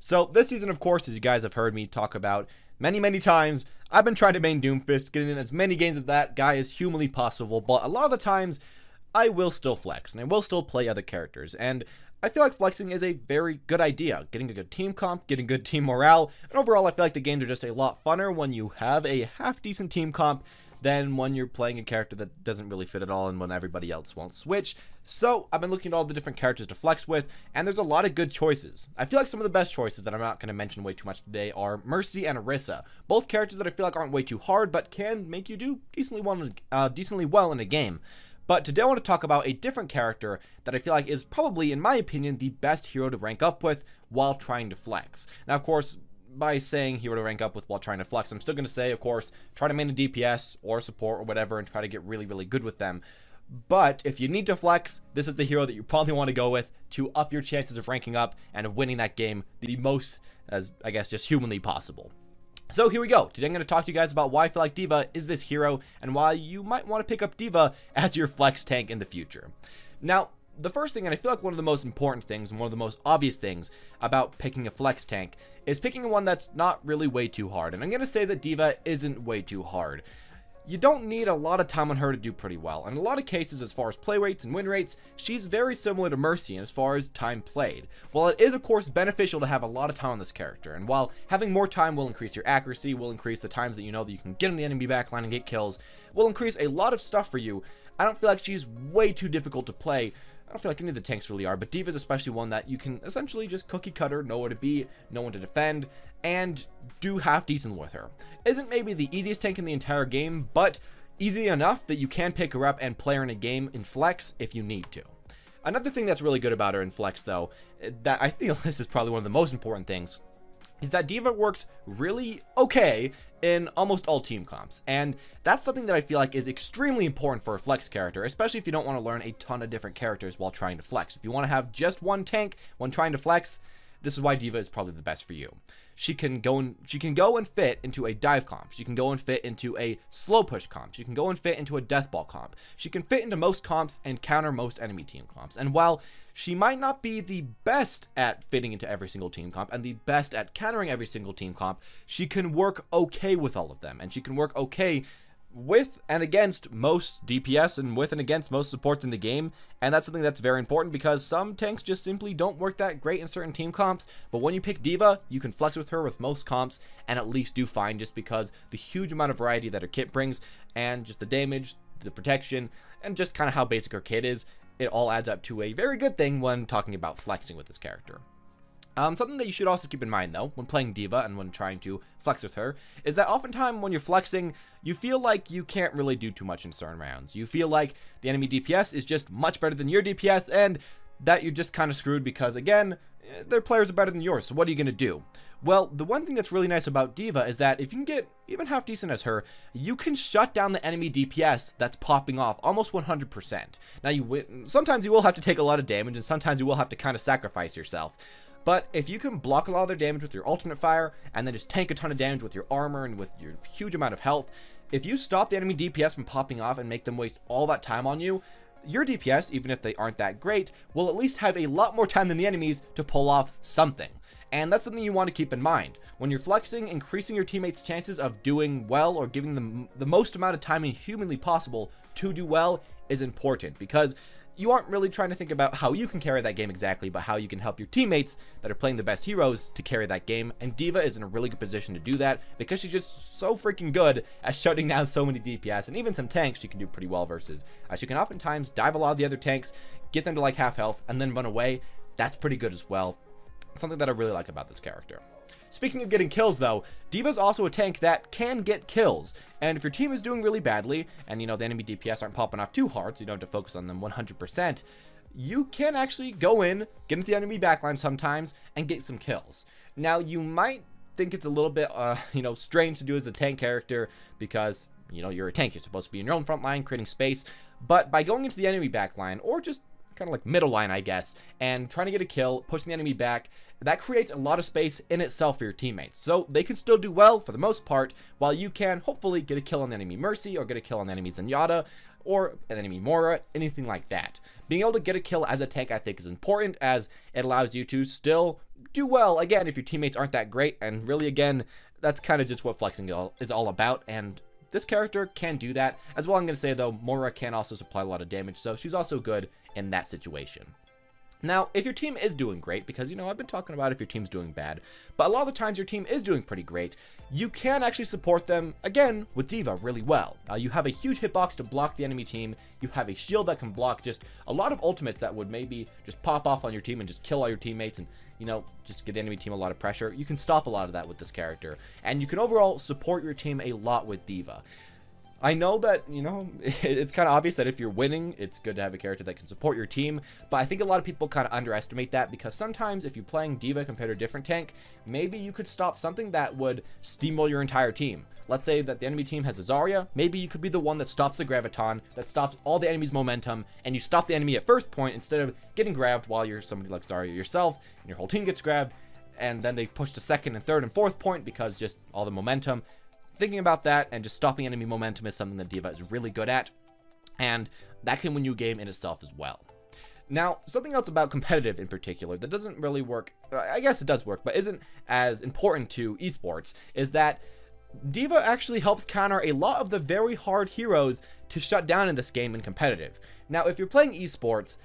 So this season, of course, as you guys have heard me talk about many times, I've been trying to main Doomfist, getting in as many games as that guy as humanly possible, but a lot of the times, I will still flex, and I will still play other characters, and I feel like flexing is a very good idea. Getting a good team comp, getting good team morale, and overall I feel like the games are just a lot funner when you have a half-decent team comp than when you're playing a character that doesn't really fit at all and when everybody else won't switch. So I've been looking at all the different characters to flex with, and there's a lot of good choices. I feel like some of the best choices that I'm not going to mention way too much today are Mercy and Orisa. Both characters that I feel like aren't way too hard, but can make you do decently well in a game. But today I want to talk about a different character that I feel like is probably, in my opinion, the best hero to rank up with while trying to flex. Now, of course, by saying hero to rank up with while trying to flex, I'm still going to say, of course, try to main a DPS or support or whatever and try to get really good with them. But if you need to flex, this is the hero that you probably want to go with to up your chances of ranking up and of winning that game the most, as I guess, just humanly possible. So here we go. Today I'm going to talk to you guys about why I feel like D.Va is this hero and why you might want to pick up D.Va as your flex tank in the future. Now, the first thing, and I feel like one of the most important things and one of the most obvious things about picking a flex tank is picking one that's not really way too hard. And I'm going to say that D.Va isn't way too hard. You don't need a lot of time on her to do pretty well. In a lot of cases, as far as play rates and win rates, she's very similar to Mercy as far as time played. While it is, of course, beneficial to have a lot of time on this character, and while having more time will increase your accuracy, will increase the times that you know that you can get in the enemy backline and get kills, will increase a lot of stuff for you, I don't feel like she's way too difficult to play. I don't feel like any of the tanks really are, but D.Va is especially one that you can essentially just cookie cutter, know where to be, know when to defend, and do half decent with her. Isn't maybe the easiest tank in the entire game, but easy enough that you can pick her up and play her in a game in flex if you need to. Another thing that's really good about her in flex, though, that I feel this is probably one of the most important things, is that D.Va works really okay in almost all team comps, and that's something that I feel like is extremely important for a flex character, especially if you don't want to learn a ton of different characters while trying to flex. If you want to have just one tank when trying to flex, this is why D.Va is probably the best for you. She can go and fit into a dive comp. She can go and fit into a slow push comp. She can go and fit into a death ball comp. She can fit into most comps and counter most enemy team comps. And while she might not be the best at fitting into every single team comp and the best at countering every single team comp, she can work okay with all of them. And she can work okay with and against most DPS and with and against most supports in the game, and that's something that's very important because some tanks just simply don't work that great in certain team comps. But when you pick D.Va, you can flex with her with most comps and at least do fine, just because the huge amount of variety that her kit brings and just the damage, the protection, and just kind of how basic her kit is, it all adds up to a very good thing when talking about flexing with this character. Something that you should also keep in mind, though, when playing D.Va and when trying to flex with her, is that oftentimes when you're flexing, you feel like you can't really do too much in certain rounds. You feel like the enemy DPS is just much better than your DPS, and that you're just kind of screwed because, again, their players are better than yours, so what are you going to do? Well, the one thing that's really nice about D.Va is that if you can get even half decent as her, you can shut down the enemy DPS that's popping off almost 100%. Now, sometimes you will have to take a lot of damage, and sometimes you will have to kind of sacrifice yourself. But if you can block a lot of their damage with your alternate fire, and then just tank a ton of damage with your armor and with your huge amount of health, if you stop the enemy DPS from popping off and make them waste all that time on you, your DPS, even if they aren't that great, will at least have a lot more time than the enemies to pull off something. And that's something you want to keep in mind. When you're flexing, increasing your teammates' chances of doing well or giving them the most amount of time humanly possible to do well is important, because you aren't really trying to think about how you can carry that game exactly, but how you can help your teammates that are playing the best heroes to carry that game. And D.Va is in a really good position to do that because she's just so freaking good at shutting down so many DPS, and even some tanks she can do pretty well versus. She can oftentimes dive a lot of the other tanks, get them to like half health, and then run away. That's pretty good as well. Something that I really like about this character. Speaking of getting kills, though, D.Va's also a tank that can get kills, and if your team is doing really badly, and you know the enemy DPS aren't popping off too hard, so you don't have to focus on them 100%, you can actually go in, get into the enemy backline sometimes, and get some kills. Now, you might think it's a little bit, strange to do as a tank character, because, you know, you're a tank, you're supposed to be in your own front line, creating space, but by going into the enemy backline, or just kind of like middle line, I guess, and trying to get a kill, pushing the enemy back, that creates a lot of space in itself for your teammates. So they can still do well for the most part, while you can hopefully get a kill on the enemy Mercy, or get a kill on the enemy Zenyatta, or an enemy Mora, anything like that. Being able to get a kill as a tank, I think, is important, as it allows you to still do well, again, if your teammates aren't that great, and really, again, that's kind of just what flexing is all about, and this character can do that. As well, I'm going to say, though, Moira can also supply a lot of damage, so she's also good in that situation. Now, if your team is doing great, because, you know, I've been talking about if your team's doing bad, but a lot of the times your team is doing pretty great, you can actually support them, again, with D.Va really well. You have a huge hitbox to block the enemy team, you have a shield that can block just a lot of ultimates that would maybe just pop off on your team and just kill all your teammates and, you know, just give the enemy team a lot of pressure. You can stop a lot of that with this character, and you can overall support your team a lot with D.Va. I know that, you know, it's kind of obvious that if you're winning, it's good to have a character that can support your team, but I think a lot of people kind of underestimate that, because sometimes if you're playing D.Va compared to a different tank, maybe you could stop something that would steamroll your entire team. Let's say that the enemy team has a Zarya, maybe you could be the one that stops the Graviton, that stops all the enemy's momentum, and you stop the enemy at first point instead of getting grabbed while you're somebody like Zarya yourself, and your whole team gets grabbed, and then they push to second and third and fourth point because just all the momentum. Thinking about that and just stopping enemy momentum is something that D.Va is really good at, and that can win you a game in itself as well. Now, something else about competitive in particular that doesn't really work, I guess it does work, but isn't as important to esports, is that D.Va actually helps counter a lot of the very hard heroes to shut down in this game in competitive. Now, if you're playing esports,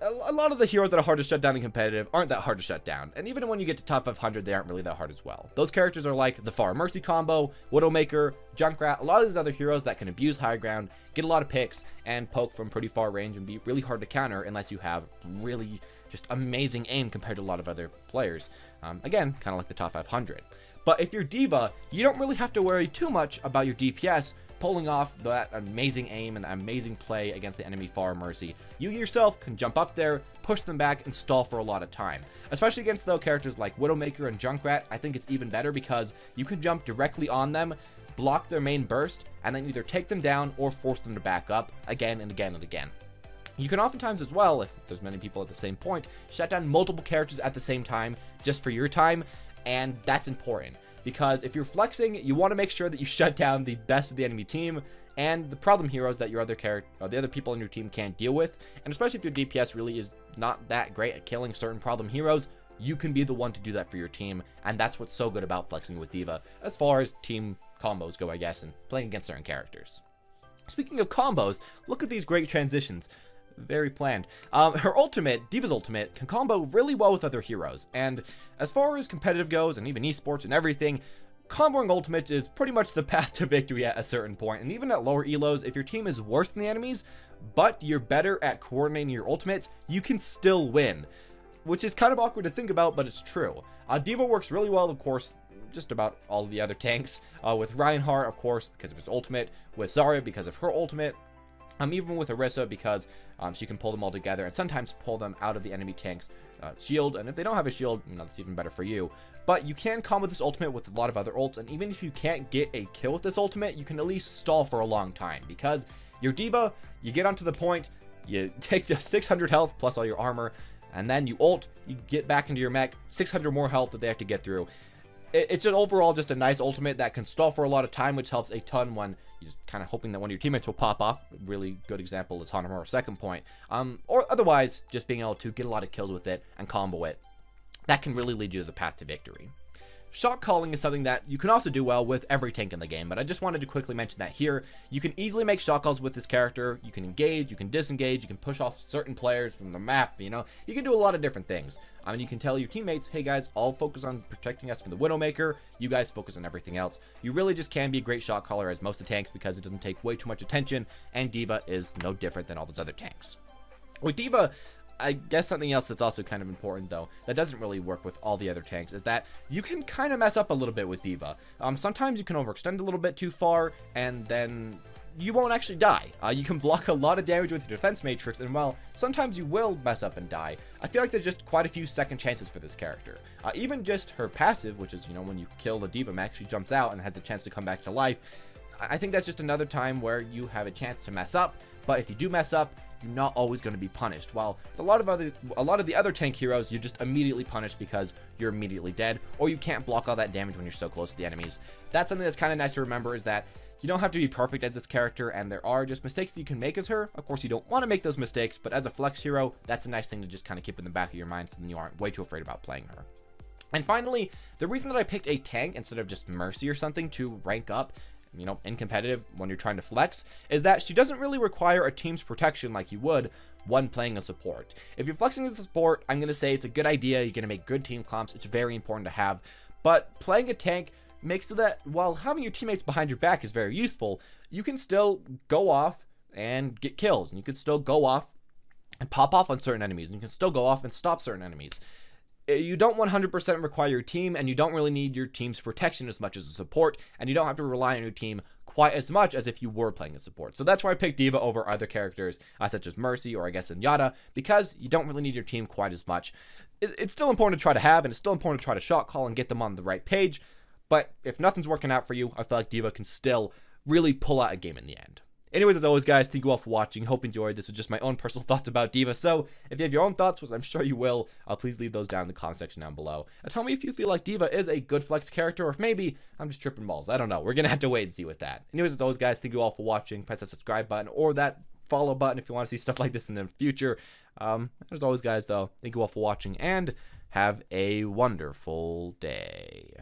a lot of the heroes that are hard to shut down in competitive aren't that hard to shut down, and even when you get to top 500, they aren't really that hard as well. Those characters are like the Pharah Mercy combo, Widowmaker, Junkrat, a lot of these other heroes that can abuse high ground, get a lot of picks, and poke from pretty far range and be really hard to counter unless you have really just amazing aim compared to a lot of other players. Again, kind of like the top 500. But if you're D.Va, you don't really have to worry too much about your DPS pulling off that amazing aim and amazing play against the enemy Pharah Mercy. You yourself can jump up there, push them back, and stall for a lot of time. Especially against, though, characters like Widowmaker and Junkrat, I think it's even better because you can jump directly on them, block their main burst, and then either take them down or force them to back up again and again and again. You can oftentimes as well, if there's many people at the same point, shut down multiple characters at the same time just for your time, and that's important. Because if you're flexing, you want to make sure that you shut down the best of the enemy team and the problem heroes that your the other people on your team can't deal with. And especially if your DPS really is not that great at killing certain problem heroes, you can be the one to do that for your team. And that's what's so good about flexing with D.Va as far as team combos go, I guess, and playing against certain characters. Speaking of combos, look at these great transitions. Very planned. Her ultimate, D.Va's ultimate, can combo really well with other heroes, and as far as competitive goes, and even esports and everything, comboing ultimates is pretty much the path to victory at a certain point. And even at lower elos, if your team is worse than the enemies, but you're better at coordinating your ultimates, you can still win, which is kind of awkward to think about, but it's true. D.Va works really well, of course, just about all of the other tanks, with Reinhardt, of course, because of his ultimate, with Zarya because of her ultimate, even with Orisa because she can pull them all together and sometimes pull them out of the enemy tank's shield. And if they don't have a shield, you know, that's even better for you. But you can combo this ultimate with a lot of other ults. And even if you can't get a kill with this ultimate, you can at least stall for a long time. Because your D.Va, you get onto the point, you take the 600 health plus all your armor, and then you ult, you get back into your mech, 600 more health that they have to get through. It's just overall just a nice ultimate that can stall for a lot of time, which helps a ton when you're just kind of hoping that one of your teammates will pop off. A really good example is Hanamura's second point. Or otherwise, just being able to get a lot of kills with it and combo it. That can really lead you to the path to victory. Shot calling is something that you can also do well with every tank in the game, but I just wanted to quickly mention that here. You can easily make shot calls with this character. You can engage, you can disengage, you can push off certain players from the map, you know. You can do a lot of different things. I mean, you can tell your teammates, hey guys, I'll focus on protecting us from the Widowmaker. You guys focus on everything else. You really just can be a great shot caller as most of the tanks because it doesn't take way too much attention, and D.Va is no different than all those other tanks. With D.Va, I guess something else that's also kind of important, though, that doesn't really work with all the other tanks, is that you can kind of mess up a little bit with D.Va. Sometimes you can overextend a little bit too far, and then you won't actually die. You can block a lot of damage with your defense matrix, and well, sometimes you will mess up and die. I feel like there's just quite a few second chances for this character. Even just her passive, which is, you know, when you kill the D.Va mech, she jumps out and has a chance to come back to life. I think that's just another time where you have a chance to mess up, but if you do mess up, you're not always going to be punished. While a lot of the other tank heroes, you're just immediately punished because you're immediately dead, or you can't block all that damage when you're so close to the enemies. That's something that's kind of nice to remember, is that you don't have to be perfect as this character, and there are just mistakes that you can make as her. Of course, you don't want to make those mistakes, but as a flex hero, that's a nice thing to just kind of keep in the back of your mind so then you aren't way too afraid about playing her. And finally, the reason that I picked a tank instead of just Mercy or something to rank up, you know, in competitive when you're trying to flex, is that she doesn't really require a team's protection like you would when playing a support. If you're flexing as a support, I'm going to say it's a good idea. You're going to make good team comps. It's very important to have. But playing a tank makes it that while having your teammates behind your back is very useful, you can still go off and get kills. And you can still go off and pop off on certain enemies. And you can still go off and stop certain enemies. You don't 100% require your team, and you don't really need your team's protection as much as a support, and you don't have to rely on your team quite as much as if you were playing a support. So that's why I picked D.Va over other characters such as Mercy or I guess Zenyatta, because you don't really need your team quite as much. It's still important to try to have, and it's still important to try to shot call and get them on the right page, but if nothing's working out for you, I feel like D.Va can still really pull out a game in the end. Anyways, as always, guys, thank you all for watching. Hope you enjoyed. This was just my own personal thoughts about D.Va. So, if you have your own thoughts, which I'm sure you will, please leave those down in the comment section down below. And tell me if you feel like D.Va is a good flex character, or if maybe I'm just tripping balls. I don't know. We're going to have to wait and see with that. Anyways, as always, guys, thank you all for watching. Press that subscribe button or that follow button if you want to see stuff like this in the future. As always, guys, though, thank you all for watching, and have a wonderful day.